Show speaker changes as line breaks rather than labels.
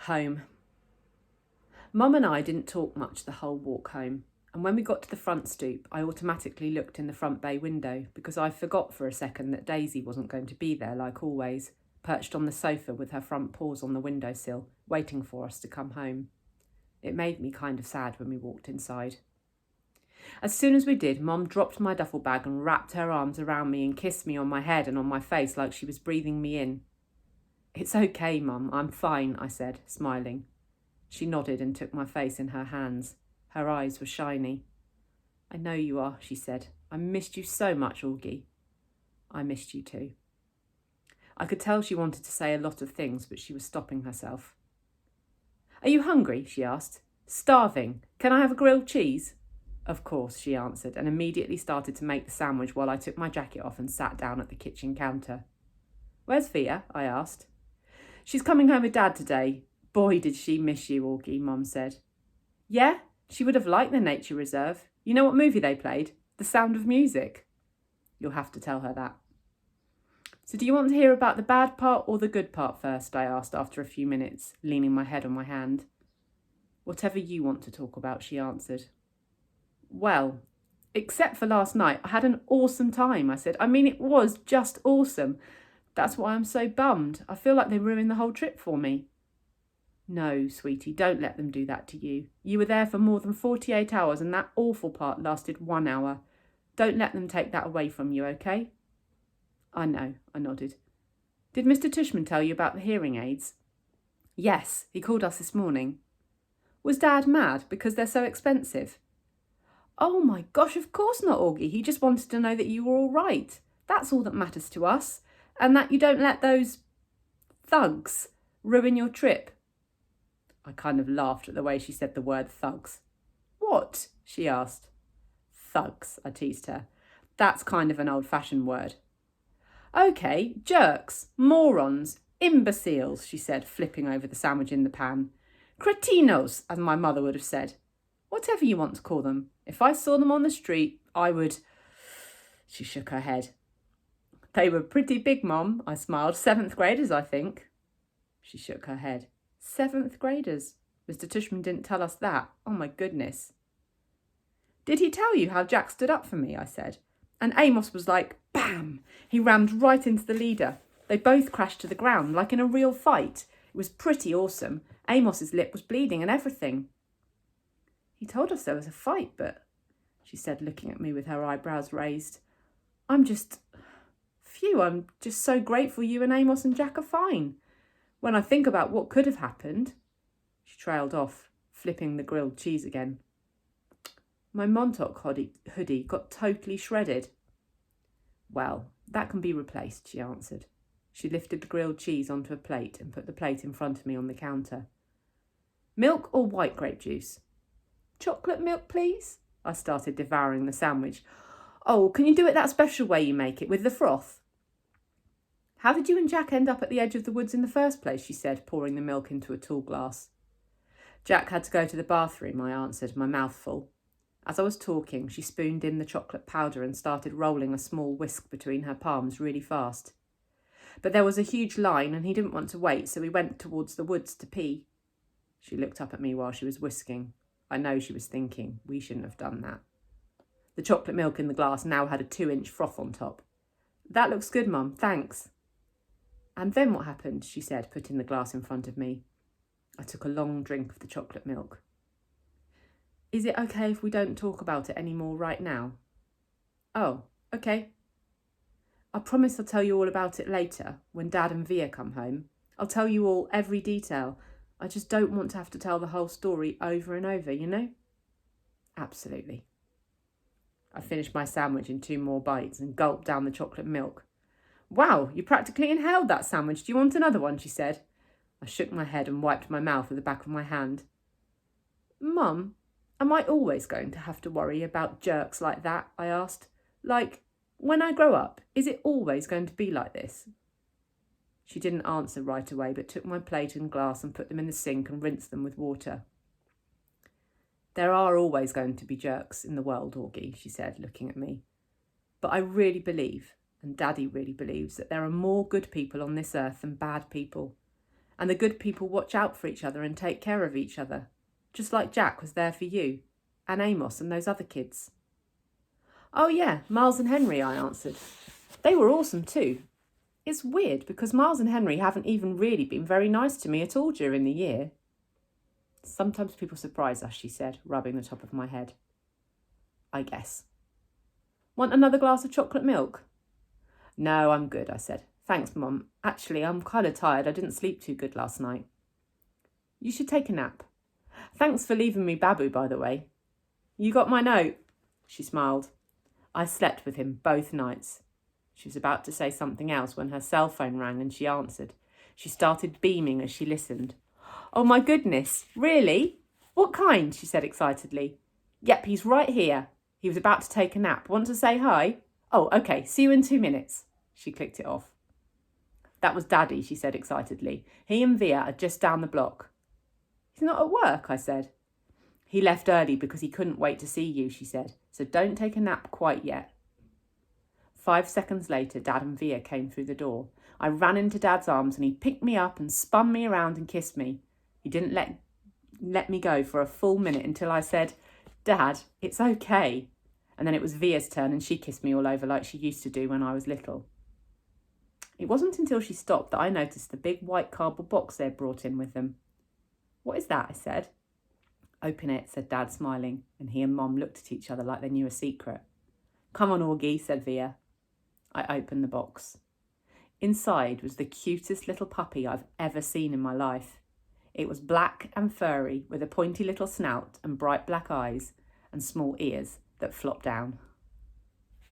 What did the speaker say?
Home. Mum and I didn't talk much the whole walk home, and when we got to the front stoop, I automatically looked in the front bay window because I forgot for a second that Daisy wasn't going to be there like always, perched on the sofa with her front paws on the windowsill, waiting for us to come home. It made me kind of sad when we walked inside. As soon as we did, Mum dropped my duffel bag and wrapped her arms around me and kissed me on my head and on my face like she was breathing me in. "It's okay, Mum, I'm fine," I said, smiling. She nodded and took my face in her hands. Her eyes were shiny. "I know you are," she said. "I missed you so much, Augie." "I missed you too." I could tell she wanted to say a lot of things, but she was stopping herself. "Are you hungry?" she asked. "Starving. Can I have a grilled cheese?" "Of course," she answered, and immediately started to make the sandwich while I took my jacket off and sat down at the kitchen counter. "Where's Via?" I asked. "She's coming home with Dad today. Boy, did she miss you, Augie," Mum said. "Yeah? She would have liked the nature reserve. You know what movie they played? The Sound of Music." "You'll have to tell her that." "So do you want to hear about the bad part or the good part first?" I asked after a few minutes, leaning my head on my hand. "Whatever you want to talk about," she answered. "Well, except for last night, I had an awesome time," I said. "I mean, it was just awesome. That's why I'm so bummed. I feel like they ruined the whole trip for me." "No, sweetie, don't let them do that to you. You were there for more than 48 hours and that awful part lasted 1 hour. Don't let them take that away from you, okay?" "I know," I nodded. "Did Mr. Tushman tell you about the hearing aids?" "Yes, he called us this morning." "Was Dad mad because they're so expensive?" "Oh my gosh, of course not, Augie. He just wanted to know that you were all right. That's all that matters to us. And that you don't let those thugs ruin your trip." I kind of laughed at the way she said the word thugs. "What?" she asked. "Thugs," I teased her. "That's kind of an old-fashioned word." "Okay, jerks, morons, imbeciles," she said, flipping over the sandwich in the pan. "Cretinos, as my mother would have said. Whatever you want to call them. If I saw them on the street, I would..." She shook her head. "They were pretty big, Mum," I smiled. "7th graders, I think." She shook her head. 7th graders? Mr. Tushman didn't tell us that. Oh my goodness. "Did he tell you how Jack stood up for me?" I said. "And Amos was like, bam! He rammed right into the leader. They both crashed to the ground, like in a real fight. It was pretty awesome. Amos's lip was bleeding and everything." "He told us there was a fight, but..." she said, looking at me with her eyebrows raised. I'm just so grateful you and Amos and Jack are fine. When I think about what could have happened..." She trailed off, flipping the grilled cheese again. "My Montauk hoodie got totally shredded." "Well, that can be replaced," she answered. She lifted the grilled cheese onto a plate and put the plate in front of me on the counter. "Milk or white grape juice?" "Chocolate milk, please." I started devouring the sandwich. "Oh, can you do it that special way you make it, with the froth?" "How did you and Jack end up at the edge of the woods in the first place?" she said, pouring the milk into a tall glass. "Jack had to go to the bathroom," I answered, my mouth full. As I was talking, she spooned in the chocolate powder and started rolling a small whisk between her palms really fast. "But there was a huge line and he didn't want to wait, so we went towards the woods to pee." She looked up at me while she was whisking. I know she was thinking, we shouldn't have done that. The chocolate milk in the glass now had a 2-inch froth on top. "That looks good, Mum, thanks." "And then what happened?" she said, putting the glass in front of me. I took a long drink of the chocolate milk. "Is it okay if we don't talk about it anymore right now?" "Oh, okay." "I promise I'll tell you all about it later, when Dad and Via come home. I'll tell you all, every detail. I just don't want to have to tell the whole story over and over, you know?" "Absolutely." I finished my sandwich in 2 more bites and gulped down the chocolate milk. "Wow, you practically inhaled that sandwich. Do you want another one?" she said. I shook my head and wiped my mouth with the back of my hand. "Mum, am I always going to have to worry about jerks like that?" I asked. "Like, when I grow up, is it always going to be like this?" She didn't answer right away, but took my plate and glass and put them in the sink and rinsed them with water. "There are always going to be jerks in the world, Augie," she said, looking at me. "But I really believe, and Daddy really believes, that there are more good people on this earth than bad people. And the good people watch out for each other and take care of each other, just like Jack was there for you, and Amos and those other kids. Oh yeah, Miles and Henry, I answered. They were awesome too. It's weird because Miles and Henry haven't even really been very nice to me at all during the year. Sometimes people surprise us, she said, rubbing the top of my head. I guess. Want another glass of chocolate milk? No, I'm good, I said. Thanks, Mum. Actually, I'm kind of tired. I didn't sleep too good last night. You should take a nap. Thanks for leaving me Babu, by the way. You got my note? She smiled. I slept with him both nights. She was about to say something else when her cell phone rang and she answered. She started beaming as she listened. Oh my goodness, really? What kind? She said excitedly. Yep, he's right here. He was about to take a nap. Want to say hi? Oh, okay, see you in 2 minutes. She clicked it off. That was Daddy, she said excitedly. He and Via are just down the block. He's not at work, I said. He left early because he couldn't wait to see you, she said. So don't take a nap quite yet. 5 seconds later, Dad and Via came through the door. I ran into Dad's arms and he picked me up and spun me around and kissed me. He didn't let me go for a full minute until I said, Dad, it's okay. And then it was Via's turn and she kissed me all over like she used to do when I was little. It wasn't until she stopped that I noticed the big white cardboard box they'd brought in with them. What is that? I said. Open it, said Dad, smiling, and he and Mom looked at each other like they knew a secret. Come on, Augie, said Via. I opened the box. Inside was the cutest little puppy I've ever seen in my life. It was black and furry with a pointy little snout and bright black eyes and small ears that flopped down.